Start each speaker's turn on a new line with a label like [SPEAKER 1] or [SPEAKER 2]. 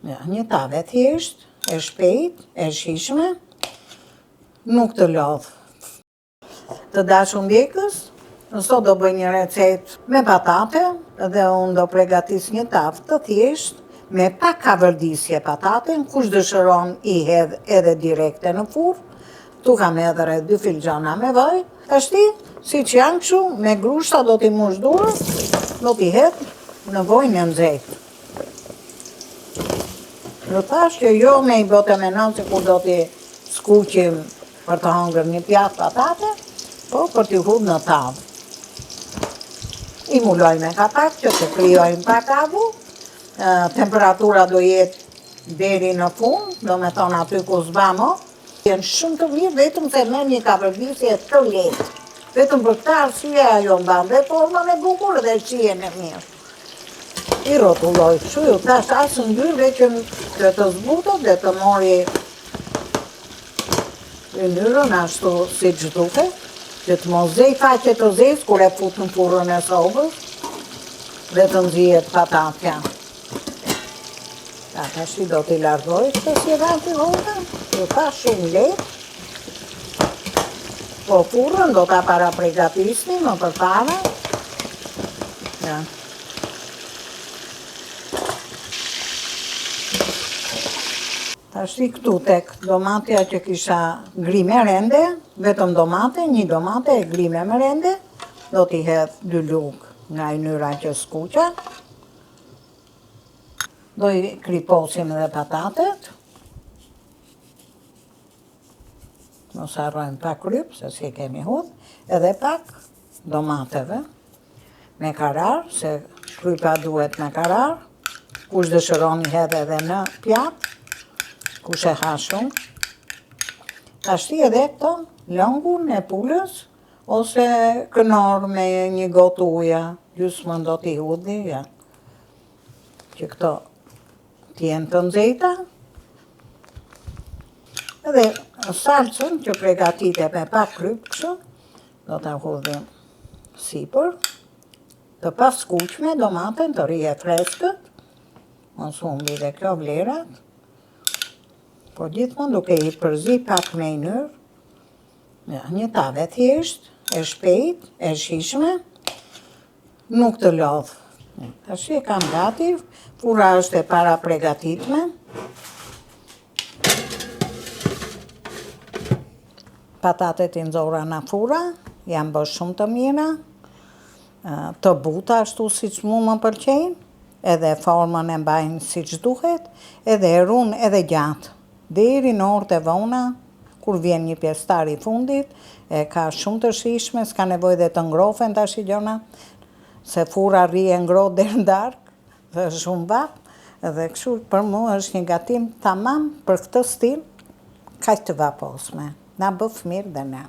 [SPEAKER 1] Një tave thjesht, e shpejt, e shishme, nuk të lodh. Të dashur ndjekës, sot do bëj një recet me patate dhe unë do pregatis një tavë të thjesht me pak kavërdisje pataten, kush dëshiron i hedh edhe direkte në furr. Tu kam edhe rreth 2 filxhana me vaj. Tashti, siç janë kështu, me grushta do t'i mush durën, do t'i hedh në vojnë e nxehtë. Ju thash që jo me i bote menon se kur do t'i skuqim për të hangër një pjatë patate, po për t'i hudhë në tavë. I muloj me kapak që të krijojnë pak avull. Temperatura do jetë deri në fund, do me thonë aty ku s'bamo. Jenë shumë të mirë, vetëm se me një kavërdisje të lehtë. Vetëm për këtë arsye ajo mban dhe formën e bukur dhe shijen e mirë. I rrotulloj kështu, ju thash asë ndyrë që të zbutët dhe të mori yndyrën ashtu siç duket, që të mos zej faqe të zezë kur e fut në furrën e sobës dhe të nxihet patatja. Tash do t'i largoj këtë sjerat i hodhën, ju thash shumë lehtë. Po furrën do t'a parapregatisni më përpara. Tashti këtu tek domatja që kisha ngri me rende, vetëm domate, një domate e ngri me rende, do t'i hedh 2 lugë nga ynyra që skuqa. Do i kriposim edhe patatet. Mos harrojmë pak kryp, se si kemi hudh, edhe pak domateve me karar, se krypa duhet me karar. Kush dëshiron i hedh edhe në pjatë, kush e ha shumë. Tashti edhe këto lëngun e pulës, ose kënor me një gotë uja, gjysmën do t'i hudhi, që këto t'jenë të nxehta. Edhe salcën që pregatitet me pak kryp kështu, do t'a hudhim sipër, të paskuqme domaten, të rije freskët, mos humbi dhe kjo vlerat, po gjithmonë duke i përzi pak me ynyrë. Një tave thjesht, e shpejt, e shishme, nuk të lodh. Tash e kam gati, furra është e para pregatitme. Patatet i nxorra në furra, janë bërë shumë të mira, të buta ashtu siç mu më pëlqejnë, edhe formën e mbajnë siç duhet, edhe e run edhe gjatë. Deri në orët e vona, kur vjen një pjesëtar i fundit, e ka shumë të shishme, s'ka nevojë dhe të ngrohen tash i gjona, se furra rrie ngrohtë deri në darkë, dhe shumë vap, edhe kështu për mua është një gatim tamam për këtë stil, kaq të vaposme. Na bëf mirë dhe na.